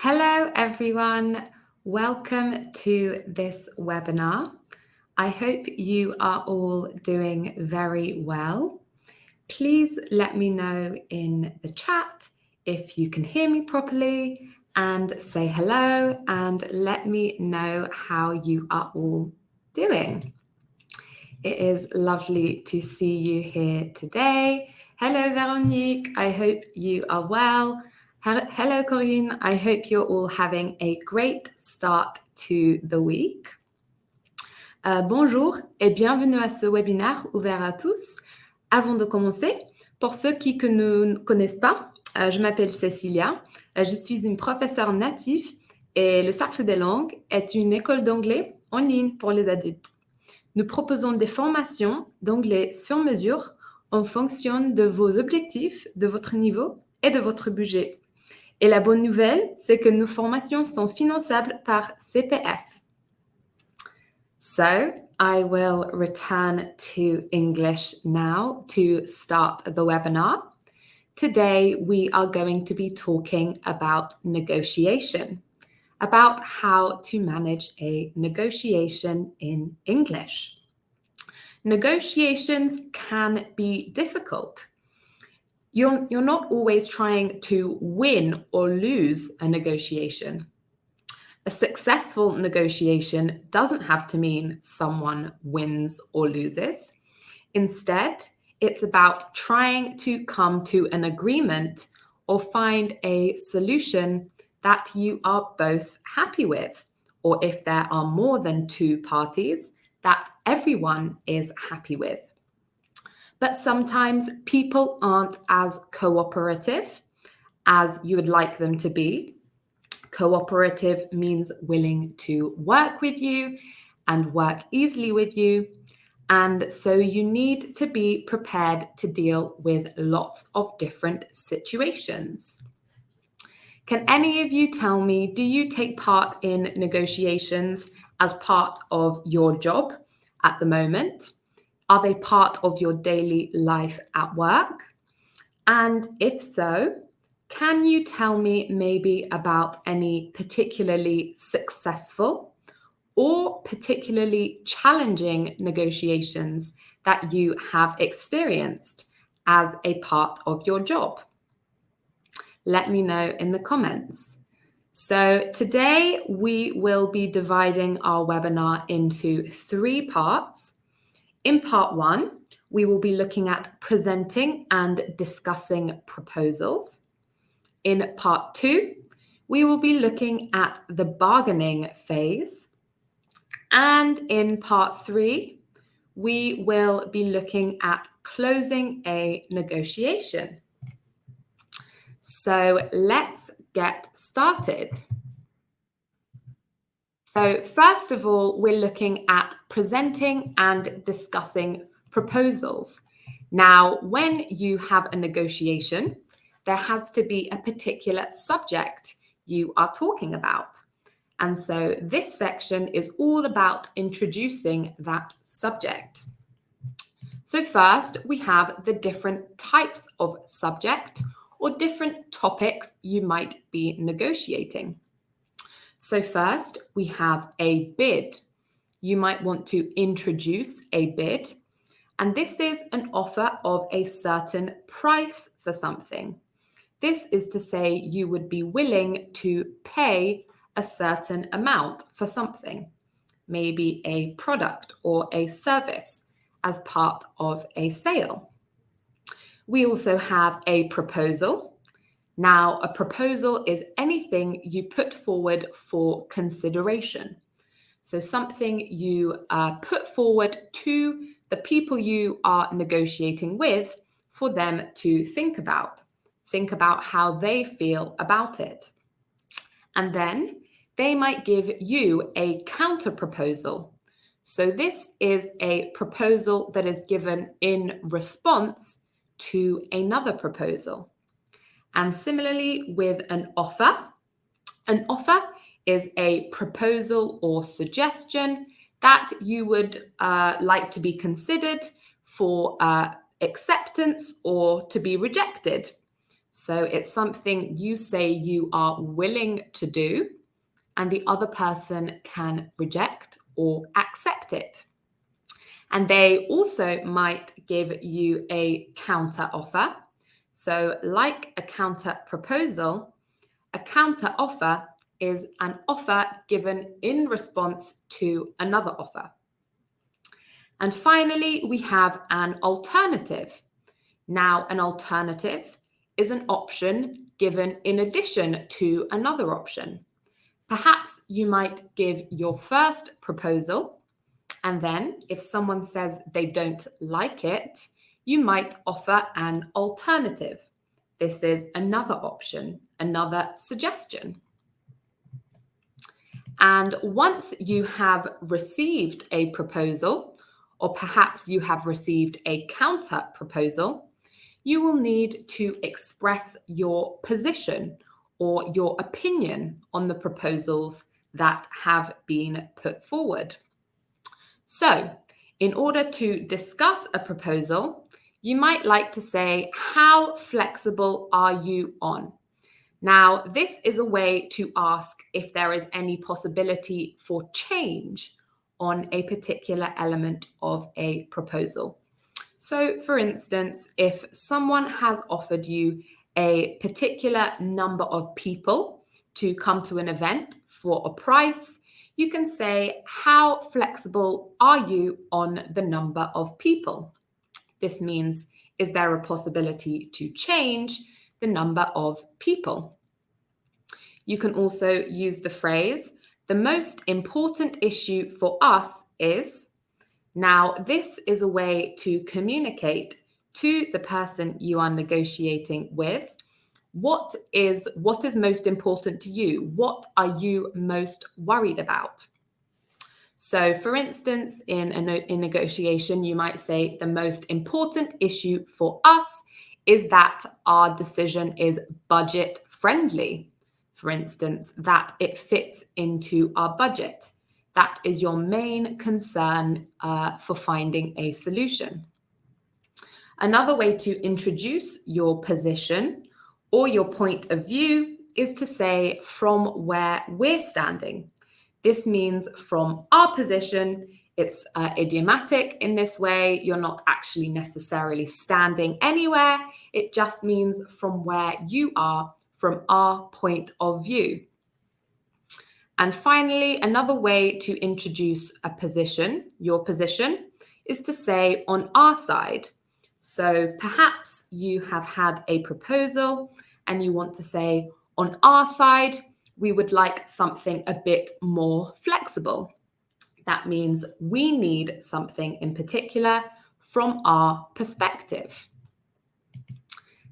Hello, everyone. Welcome to this webinar. I hope you are all doing very well. Please let me know in the chat if you can hear me properly and say hello and let me know how you are all doing. It is lovely to see you here today. Hello, Veronique. I hope you are well. Hello, Corinne. I hope you're all having a great start to the week. Bonjour et bienvenue à ce webinaire ouvert à tous. Avant de commencer, pour ceux qui ne connaissent pas, je m'appelle Cécilia. Je suis une professeure native et le Cercle des langues est une école d'anglais en ligne pour les adultes. Nous proposons des formations d'anglais sur mesure en fonction de vos objectifs, de votre niveau et de votre budget. Et la bonne nouvelle, c'est que nos formations sont finançables par CPF. So, I will return to English now to start the webinar. Today, we are going to be talking about negotiation, about how to manage a negotiation in English. Negotiations can be difficult. You're not always trying to win or lose a negotiation. A successful negotiation doesn't have to mean someone wins or loses. Instead, it's about trying to come to an agreement or find a solution that you are both happy with, or if there are more than two parties, that everyone is happy with. But sometimes people aren't as cooperative as you would like them to be. Cooperative means willing to work with you and work easily with you. And so you need to be prepared to deal with lots of different situations. Can any of you tell me, do you take part in negotiations as part of your job at the moment? Are they part of your daily life at work? And if so, can you tell me maybe about any particularly successful or particularly challenging negotiations that you have experienced as a part of your job? Let me know in the comments. So today we will be dividing our webinar into 3 parts. In part 1, we will be looking at presenting and discussing proposals. In part 2, we will be looking at the bargaining phase. And in part 3, we will be looking at closing a negotiation. So let's get started. So first of all, we're looking at presenting and discussing proposals. Now, when you have a negotiation, there has to be a particular subject you are talking about. And so this section is all about introducing that subject. So first, we have the different types of subject or different topics you might be negotiating. So first, we have a bid. You might want to introduce a bid, and this is an offer of a certain price for something. This is to say you would be willing to pay a certain amount for something, maybe a product or a service as part of a sale. We also have a proposal. Now, a proposal is anything you put forward for consideration. So something you put forward to the people you are negotiating with for them to think about. Think about how they feel about it. And then they might give you a counter proposal. So this is a proposal that is given in response to another proposal. And similarly with an offer is a proposal or suggestion that you would like to be considered for acceptance or to be rejected. So it's something you say you are willing to do, and the other person can reject or accept it. And they also might give you a counter offer. So like a counter proposal, a counter offer is an offer given in response to another offer. And finally, we have an alternative. Now, an alternative is an option given in addition to another option. Perhaps you might give your first proposal, and then if someone says they don't like it, you might offer an alternative. This is another option, another suggestion. And once you have received a proposal, or perhaps you have received a counter proposal, you will need to express your position or your opinion on the proposals that have been put forward. So, in order to discuss a proposal, you might like to say, how flexible are you on? Now, this is a way to ask if there is any possibility for change on a particular element of a proposal. So, for instance, if someone has offered you a particular number of people to come to an event for a price, you can say, how flexible are you on the number of people? This means, is there a possibility to change the number of people? You can also use the phrase, the most important issue for us is. Now, this is a way to communicate to the person you are negotiating with what is most important to you? What are you most worried about? So, for instance, in negotiation, you might say the most important issue for us is that our decision is budget friendly. For instance, that it fits into our budget. That is your main concern for finding a solution. Another way to introduce your position or your point of view is to say from where we're standing. This means from our position. It's idiomatic in this way. You're not actually necessarily standing anywhere. It just means from where you are, from our point of view. And finally, another way to introduce a position, your position, is to say on our side. So perhaps you have had a proposal and you want to say, on our side, we would like something a bit more flexible. That means we need something in particular from our perspective.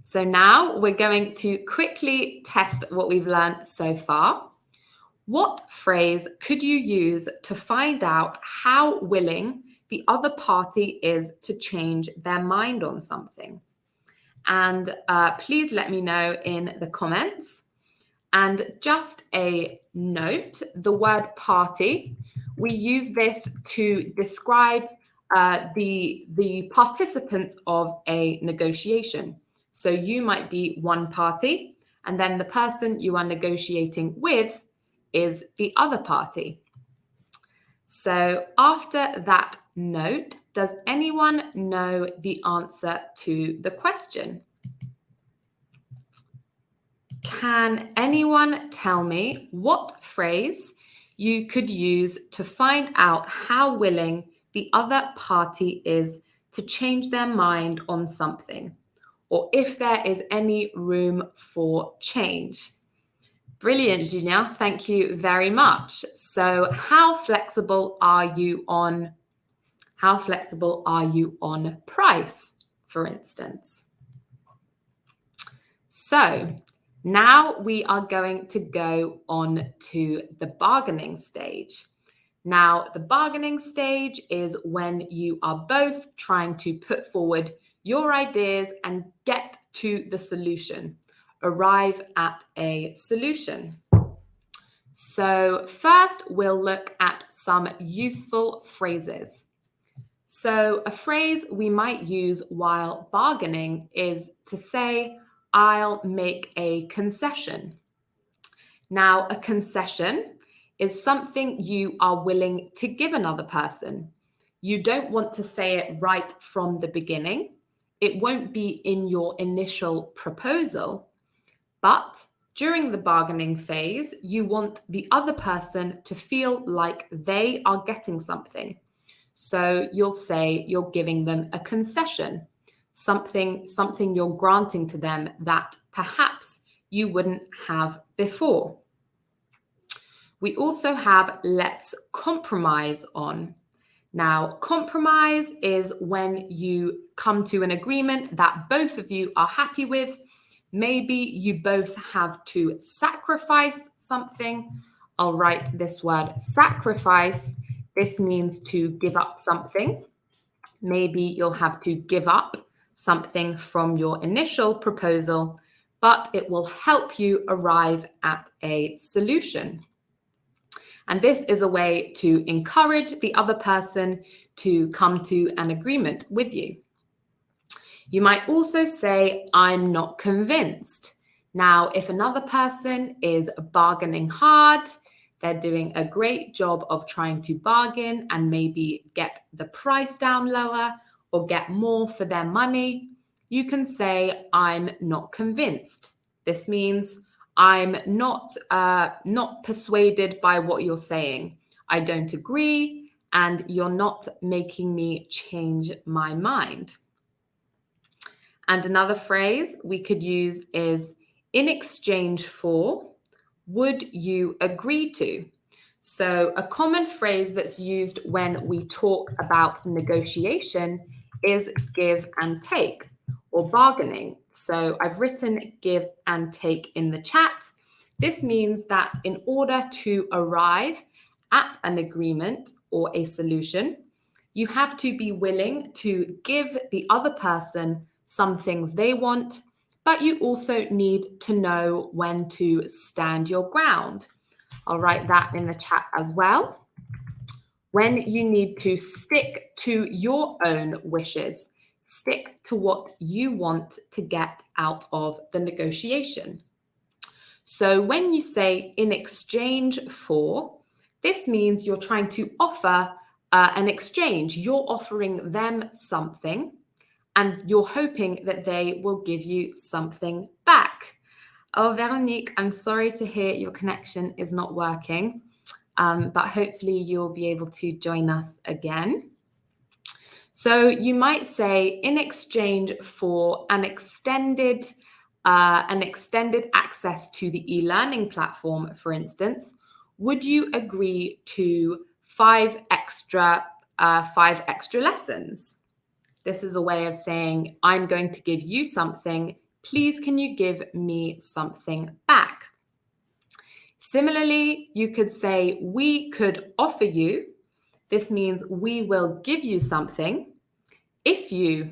So now we're going to quickly test what we've learned so far. What phrase could you use to find out how willing the other party is to change their mind on something? And please let me know in the comments. And just a note, the word party, we use this to describe the participants of a negotiation. So you might be one party, and then the person you are negotiating with is the other party. So after that note, does anyone know the answer to the question? Can anyone tell me what phrase you could use to find out how willing the other party is to change their mind on something, or if there is any room for change? Brilliant, Julien. Thank you very much. So how flexible are you on price, for instance? So now we are going to go on to the bargaining stage. Now, the bargaining stage is when you are both trying to put forward your ideas and get to the solution. Arrive at a solution. So first, we'll look at some useful phrases. So a phrase we might use while bargaining is to say, I'll make a concession. Now, a concession is something you are willing to give another person. You don't want to say it right from the beginning. It won't be in your initial proposal, but during the bargaining phase, you want the other person to feel like they are getting something. So you'll say you're giving them a concession, something you're granting to them that perhaps you wouldn't have before. We also have let's compromise on. Now, compromise is when you come to an agreement that both of you are happy with. Maybe you both have to sacrifice something. I'll write this word sacrifice. This means to give up something. Maybe you'll have to give up something from your initial proposal, but it will help you arrive at a solution. And this is a way to encourage the other person to come to an agreement with you. You might also say, I'm not convinced. Now, if another person is bargaining hard, they're doing a great job of trying to bargain and maybe get the price down lower or get more for their money, you can say, I'm not convinced. This means I'm not persuaded by what you're saying. I don't agree, and you're not making me change my mind. And another phrase we could use is in exchange for, would you agree to? So a common phrase that's used when we talk about negotiation is give and take or bargaining. So I've written give and take in the chat. This means that in order to arrive at an agreement or a solution, you have to be willing to give the other person some things they want, but you also need to know when to stand your ground. I'll write that in the chat as well. When you need to stick to your own wishes, stick to what you want to get out of the negotiation. So when you say in exchange for, this means you're trying to offer an exchange. You're offering them something, and you're hoping that they will give you something back. Oh, Veronique, I'm sorry to hear your connection is not working, but hopefully you'll be able to join us again. So you might say, in exchange for an extended access to the e-learning platform, for instance, would you agree to 5 extra lessons? This is a way of saying, I'm going to give you something. Please, can you give me something back? Similarly, you could say, we could offer you. This means we will give you something if you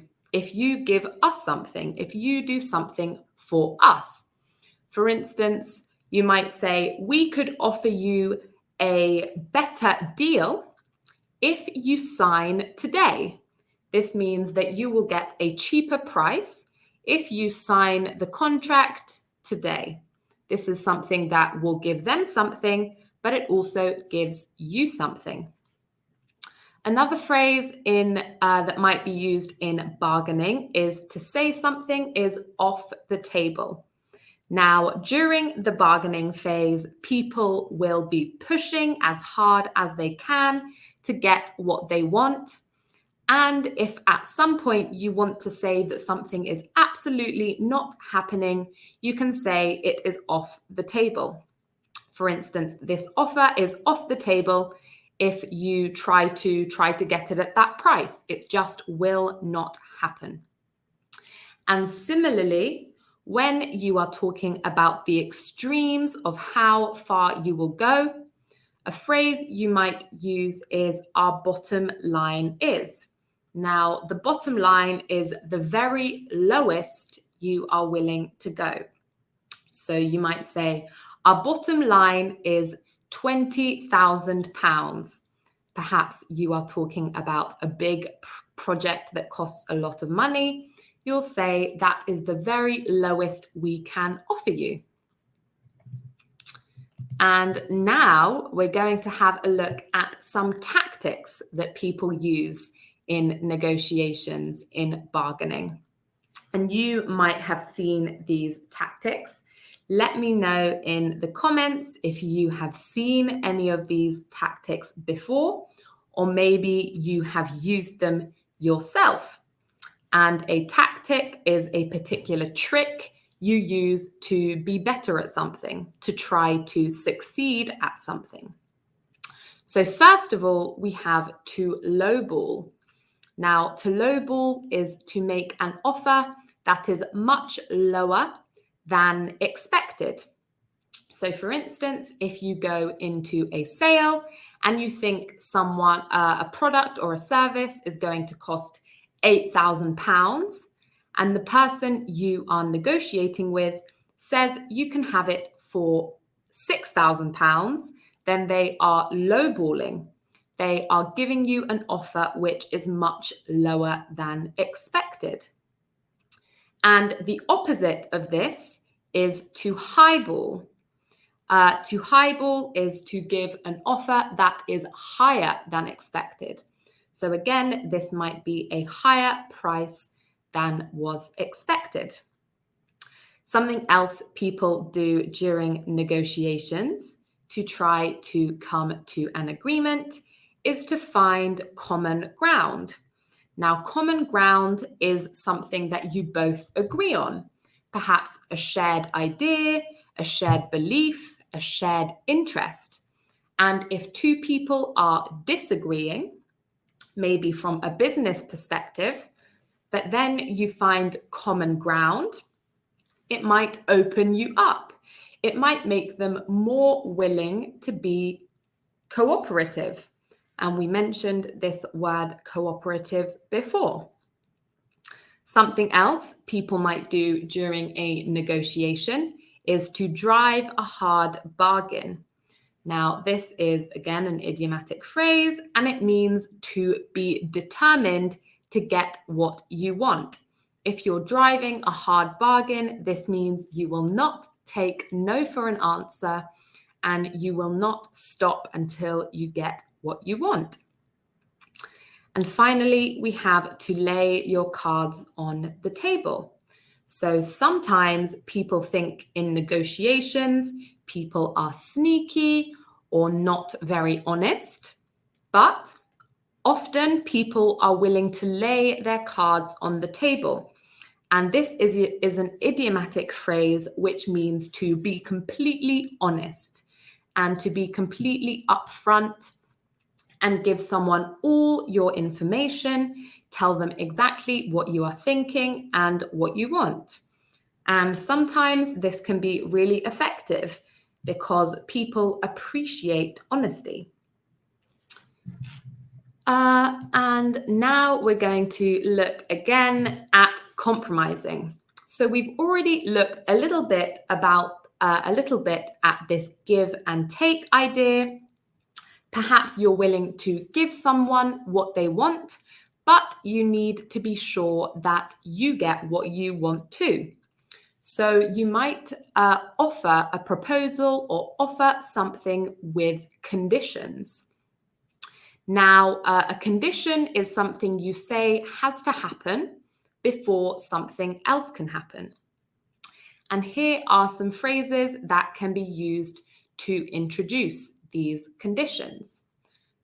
give us something, if you do something for us. For instance, you might say, we could offer you a better deal if you sign today. This means that you will get a cheaper price if you sign the contract today. This is something that will give them something, but it also gives you something. Another phrase that might be used in bargaining is to say something is off the table. Now, during the bargaining phase, people will be pushing as hard as they can to get what they want. And if at some point you want to say that something is absolutely not happening, you can say it is off the table. For instance, this offer is off the table if you try to get it at that price. It just will not happen. And similarly, when you are talking about the extremes of how far you will go, a phrase you might use is our bottom line is. Now, the bottom line is the very lowest you are willing to go. So you might say, our bottom line is £20,000. Perhaps you are talking about a big project that costs a lot of money. you'll say that is the very lowest we can offer you. And now we're going to have a look at some tactics that people use in negotiations, in bargaining. And you might have seen these tactics. Let me know in the comments if you have seen any of these tactics before, or maybe you have used them yourself. And a tactic is a particular trick you use to be better at something, to try to succeed at something. So first of all, we have to lowball. Now, to lowball is to make an offer that is much lower than expected. So for instance, if you go into a sale and you think a product or a service is going to cost £8,000, and the person you are negotiating with says you can have it for £6,000, then they are lowballing. They are giving you an offer which is much lower than expected. And the opposite of this is to highball. To highball is to give an offer that is higher than expected. So again, this might be a higher price than was expected. Something else people do during negotiations to try to come to an agreement is to find common ground. Now, common ground is something that you both agree on, perhaps a shared idea, a shared belief, a shared interest. And if two people are disagreeing, maybe from a business perspective, but then you find common ground, it might open you up. It might make them more willing to be cooperative. And we mentioned this word cooperative before. Something else people might do during a negotiation is to drive a hard bargain. Now, this is, again, an idiomatic phrase, and it means to be determined to get what you want. If you're driving a hard bargain, this means you will not take no for an answer, and you will not stop until you get what you want. And finally, we have to lay your cards on the table. So sometimes people think in negotiations, people are sneaky or not very honest, but often people are willing to lay their cards on the table. And this is an idiomatic phrase which means to be completely honest and to be completely upfront and give someone all your information, tell them exactly what you are thinking and what you want. And sometimes this can be really effective because people appreciate honesty. And now we're going to look again at compromising. So we've already looked a little bit at this give and take idea. Perhaps you're willing to give someone what they want, but you need to be sure that you get what you want too. So you might offer a proposal or offer something with conditions. Now, a condition is something you say has to happen before something else can happen. And here are some phrases that can be used to introduce these conditions.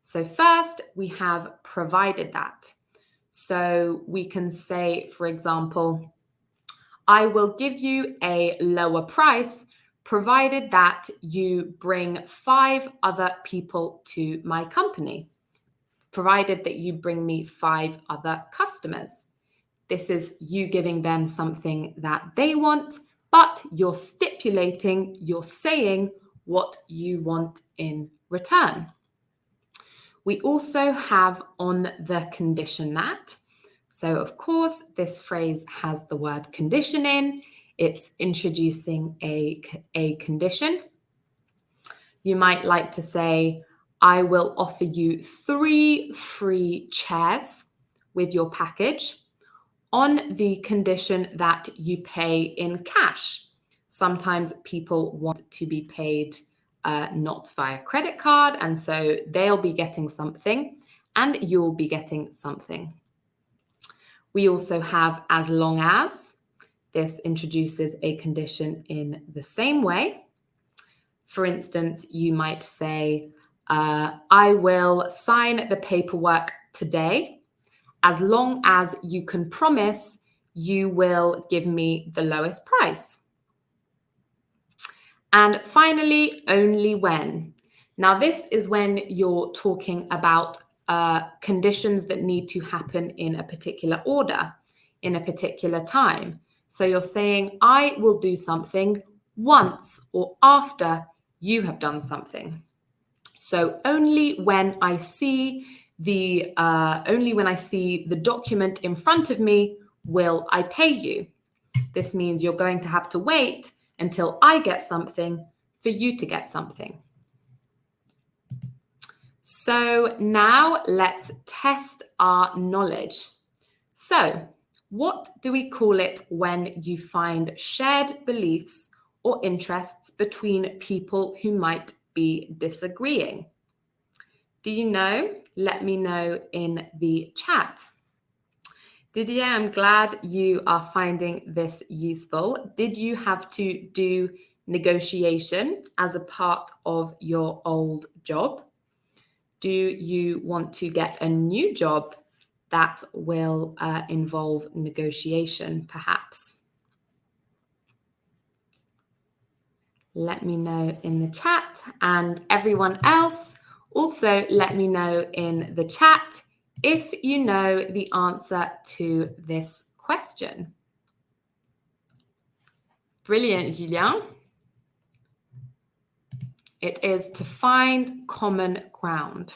So first, we have provided that. So we can say, for example, I will give you a lower price provided that you bring 5 other people to my company. Provided that you bring me 5 other customers. This is you giving them something that they want, but you're stipulating, you're saying what you want in return. We also have on the condition that. So of course, this phrase has the word condition in. It's introducing a condition. You might like to say, I will offer you 3 free chairs with your package, on the condition that you pay in cash. Sometimes people want to be paid not via credit card, and so they'll be getting something and you'll be getting something. We also have as long as. This introduces a condition in the same way. For instance, you might say, I will sign the paperwork today as long as you can promise you will give me the lowest price. And finally, only when. Now, this is when you're talking about conditions that need to happen in a particular order, in a particular time. So you're saying, I will do something once or after you have done something. So only when I see the document in front of me will I pay you. This means you're going to have to wait until I get something for you to get something. So now let's test our knowledge. So what do we call it when you find shared beliefs or interests between people who might be disagreeing? Do you know? Let me know in the chat. Didier, I'm glad you are finding this useful. Did you have to do negotiation as a part of your old job? Do you want to get a new job that will involve negotiation, perhaps? Let me know in the chat, and everyone else, also let me know in the chat if you know the answer to this question. Brilliant, Julien. It is to find common ground.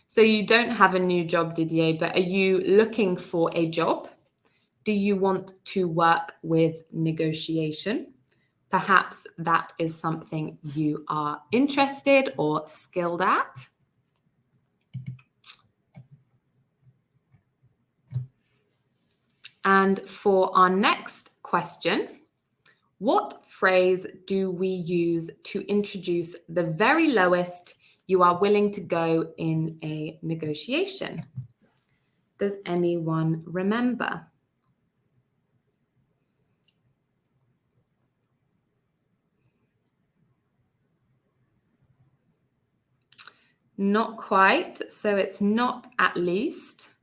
So you don't have a new job, Didier, but are you looking for a job? Do you want to work with negotiation? Perhaps that is something you are interested or skilled at. And for our next question, what phrase do we use to introduce the very lowest you are willing to go in a negotiation? Does anyone remember? Not quite, so it's not at least.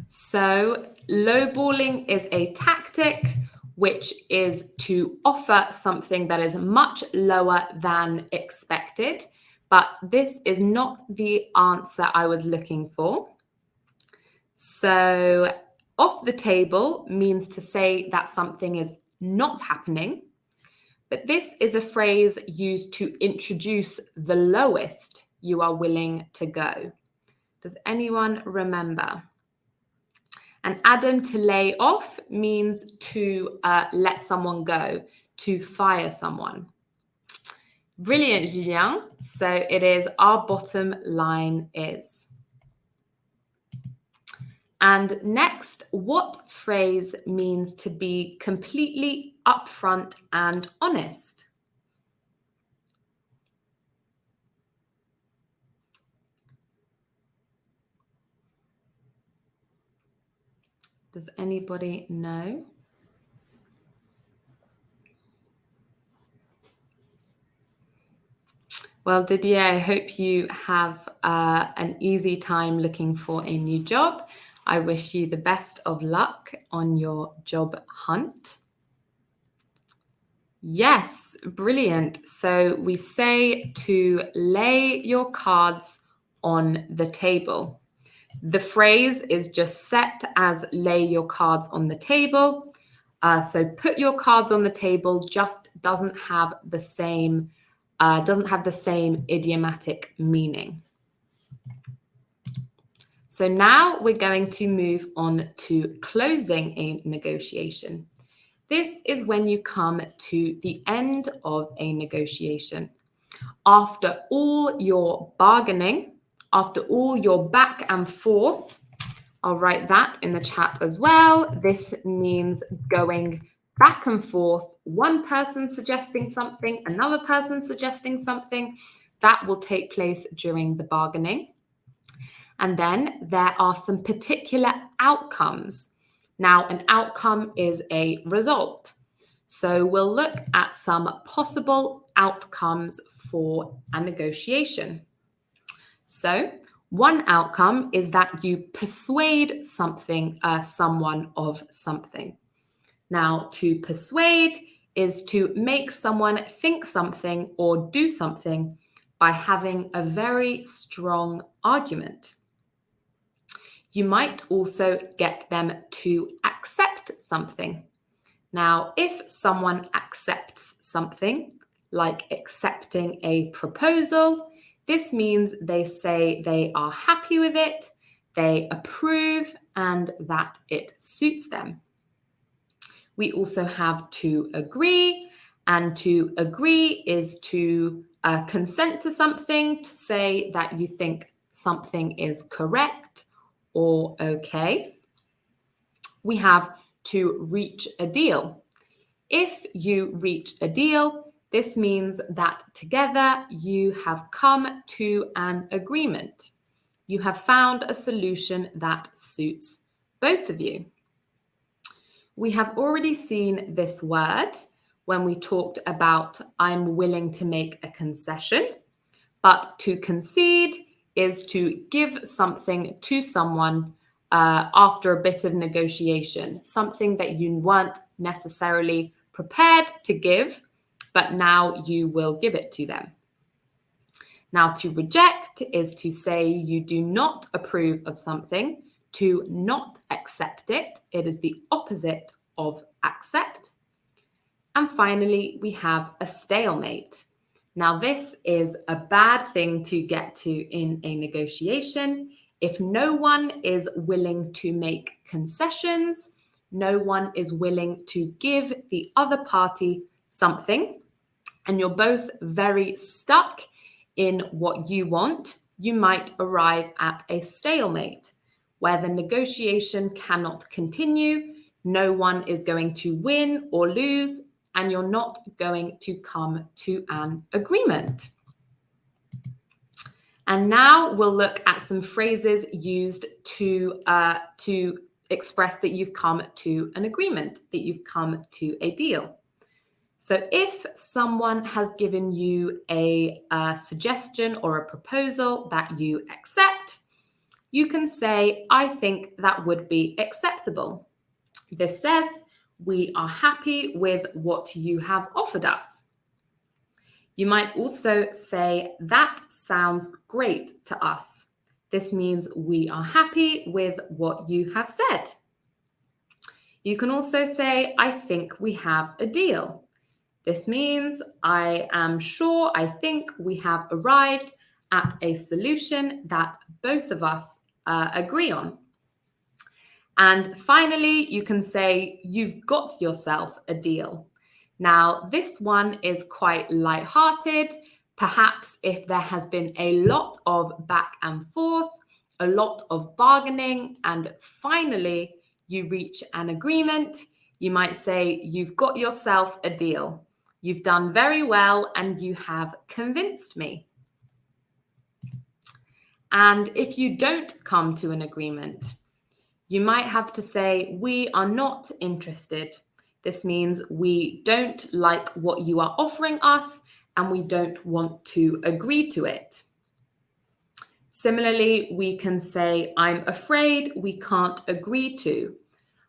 So lowballing is a tactic which is to offer something that is much lower than expected, but this is not the answer I was looking for. So off the table means to say that something is not happening, but this is a phrase used to introduce the lowest you are willing to go. Does anyone remember? And Adam, to lay off means to let someone go, to fire someone. Brilliant, Julien. So it is our bottom line is. And next, what phrase means to be completely upfront and honest? Does anybody know? Well, Didier, I hope you have an easy time looking for a new job. I wish you the best of luck on your job hunt. Yes, brilliant. So we say to lay your cards on the table. The phrase is just set as lay your cards on the table. So put your cards on the table just doesn't have the same idiomatic meaning. So now we're going to move on to closing a negotiation. This is when you come to the end of a negotiation. After all your bargaining, after all your back and forth, I'll write that in the chat as well. This means going back and forth, one person suggesting something, another person suggesting something. That will take place during the bargaining. And then there are some particular outcomes. Now, an outcome is a result. So we'll look at some possible outcomes for a negotiation. So one outcome is that you persuade someone of something. Now, to persuade is to make someone think something or do something by having a very strong argument. You might also get them to accept something. Now, if someone accepts something, like accepting a proposal, this means they say they are happy with it, they approve, and that it suits them. We also have to agree, and to agree is to consent to something, to say that you think something is correct or okay. We have to reach a deal. If you reach a deal, this means that together you have come to an agreement. You have found a solution that suits both of you. We have already seen this word when we talked about I'm willing to make a concession, but to concede is to give something to someone after a bit of negotiation, something that you weren't necessarily prepared to give, but now you will give it to them. Now, to reject is to say you do not approve of something, to not accept it. It is the opposite of accept. And finally, we have a stalemate. Now, this is a bad thing to get to in a negotiation. If no one is willing to make concessions, no one is willing to give the other party something, and you're both very stuck in what you want, you might arrive at a stalemate where the negotiation cannot continue, no one is going to win or lose, and you're not going to come to an agreement. And now we'll look at some phrases used to express that you've come to an agreement, that you've come to a deal. So if someone has given you a suggestion or a proposal that you accept, you can say, I think that would be acceptable. This says, we are happy with what you have offered us. You might also say, that sounds great to us. This means we are happy with what you have said. You can also say, I think we have a deal. This means I am sure, I think we have arrived at a solution that both of us agree on. And finally, you can say, you've got yourself a deal. Now, this one is quite lighthearted. Perhaps if there has been a lot of back and forth, a lot of bargaining, and finally you reach an agreement, you might say, you've got yourself a deal. You've done very well and you have convinced me. And if you don't come to an agreement, you might have to say, we are not interested. This means we don't like what you are offering us and we don't want to agree to it. Similarly, we can say, I'm afraid we can't agree to.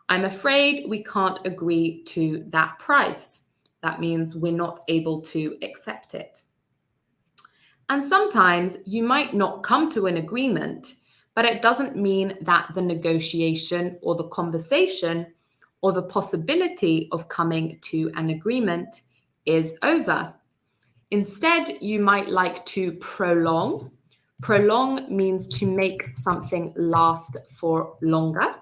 I'm afraid we can't agree to that price. That means we're not able to accept it. And sometimes you might not come to an agreement, but it doesn't mean that the negotiation or the conversation or the possibility of coming to an agreement is over. Instead, you might like to prolong. Prolong means to make something last for longer.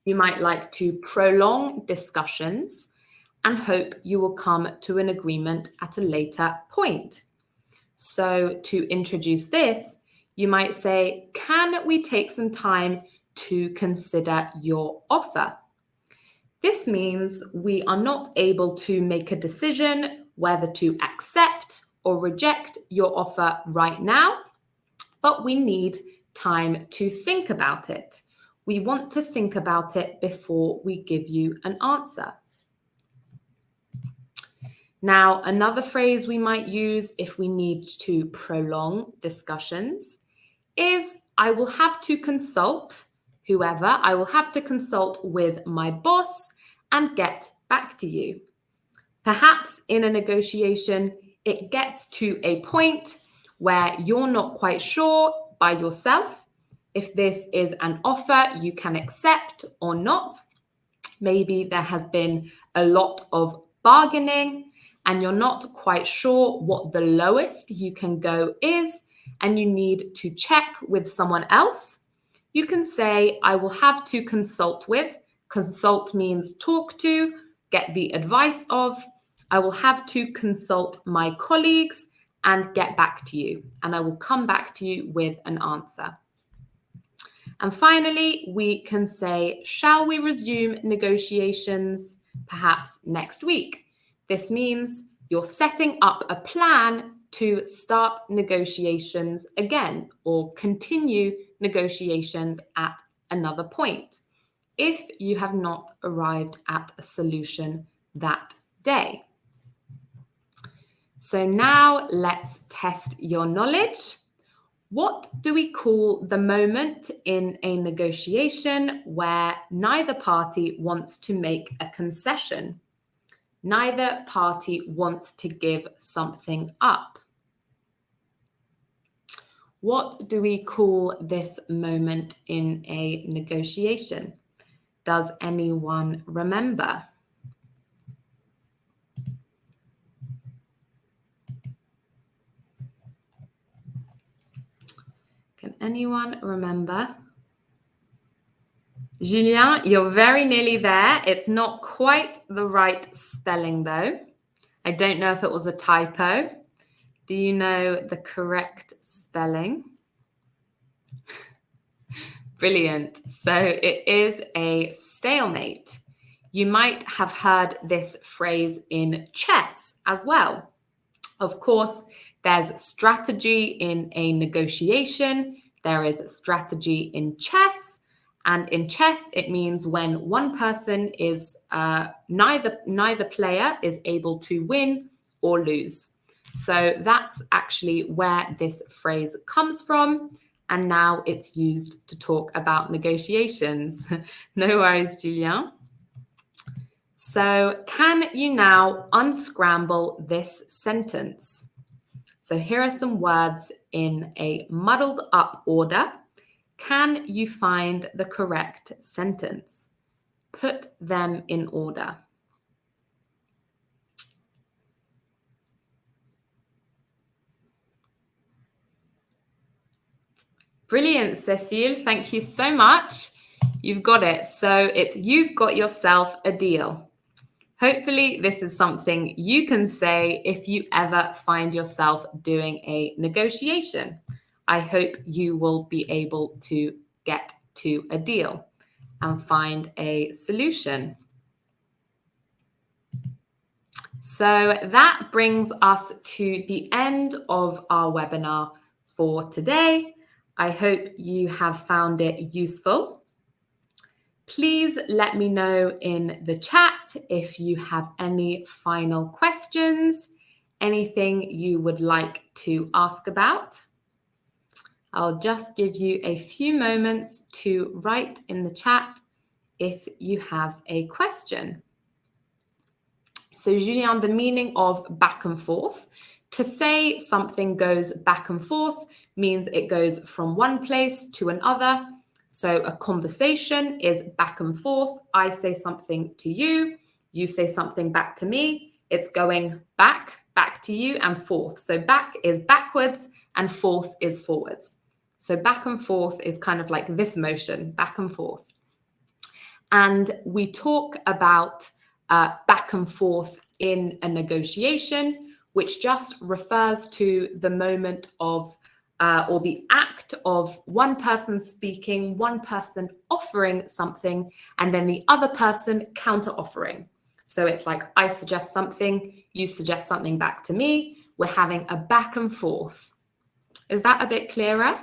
You might like to prolong discussions. and hope you will come to an agreement at a later point. So to introduce this, you might say, can we take some time to consider your offer? This means we are not able to make a decision whether to accept or reject your offer right now, but we need time to think about it. We want to think about it before we give you an answer. Now, another phrase we might use if we need to prolong discussions is, I will have to consult I will have to consult with my boss and get back to you. Perhaps in a negotiation, it gets to a point where you're not quite sure by yourself if this is an offer you can accept or not. Maybe there has been a lot of bargaining and you're not quite sure what the lowest you can go is, and you need to check with someone else. You can say, I will have to consult with. Consult means talk to, get the advice of. I will have to consult my colleagues and get back to you. And I will come back to you with an answer. And finally, we can say, shall we resume negotiations perhaps next week? This means you're setting up a plan to start negotiations again or continue negotiations at another point if you have not arrived at a solution that day. So now let's test your knowledge. What do we call the moment in a negotiation where neither party wants to make a concession? Neither party wants to give something up. What do we call this moment in a negotiation? Does anyone remember? Can anyone remember? Julien, you're very nearly there. It's not quite the right spelling though. I don't know if it was a typo. Do you know the correct spelling? Brilliant. So it is a stalemate. You might have heard this phrase in chess as well. Of course, there's strategy in a negotiation. There is strategy in chess. And in chess, it means when one person is, neither player is able to win or lose. So that's actually where this phrase comes from. And now it's used to talk about negotiations. No worries, Julien. So can you now unscramble this sentence? So here are some words in a muddled up order. Can you find the correct sentence? Put them in order. Brilliant, Cécile. Thank you so much. You've got it. So it's you've got yourself a deal. Hopefully this is something you can say if you ever find yourself doing a negotiation. I hope you will be able to get to a deal and find a solution. So that brings us to the end of our webinar for today. I hope you have found it useful. Please let me know in the chat if you have any final questions, anything you would like to ask about. I'll just give you a few moments to write in the chat if you have a question. So Julien, the meaning of back and forth. To say something goes back and forth means it goes from one place to another. So a conversation is back and forth. I say something to you, you say something back to me. It's going back to you and forth. So back is backwards and forth is forwards. So back and forth is kind of like this motion, back and forth. And we talk about back and forth in a negotiation, which just refers to the moment of or the act of one person speaking, one person offering something, and then the other person counter-offering. So it's like I suggest something, you suggest something back to me. We're having a back and forth. Is that a bit clearer?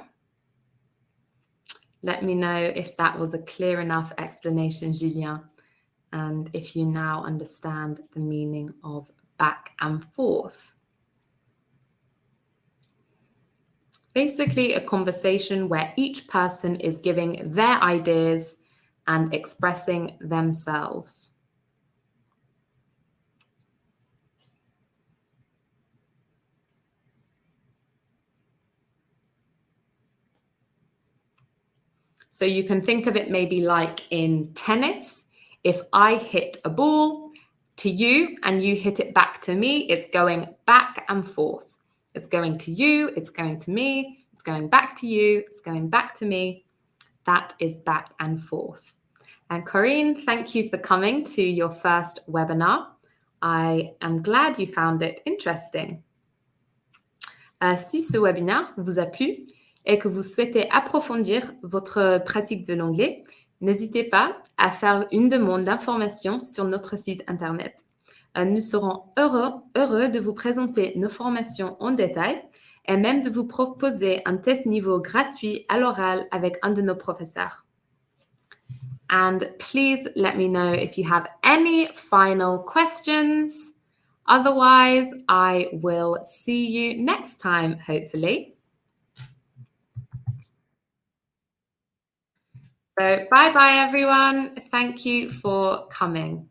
Let me know if that was a clear enough explanation, Julien, and if you now understand the meaning of back and forth. Basically, a conversation where each person is giving their ideas and expressing themselves. So you can think of it maybe like in tennis. If I hit a ball to you and you hit it back to me, it's going back and forth. It's going to you, it's going to me, it's going back to you, it's going back to me. That is back and forth. And Corinne, thank you for coming to your first webinar. I am glad you found it interesting. Si ce webinaire vous a plu et que vous souhaitez approfondir votre pratique de l'anglais, n'hésitez pas à faire une demande d'information sur notre site internet. Nous serons heureux de vous présenter nos formations en détail et même de vous proposer un test niveau gratuit à l'oral avec un de nos professeurs. And please let me know if you have any final questions. Otherwise, I will see you next time, hopefully. So bye-bye, everyone. Thank you for coming.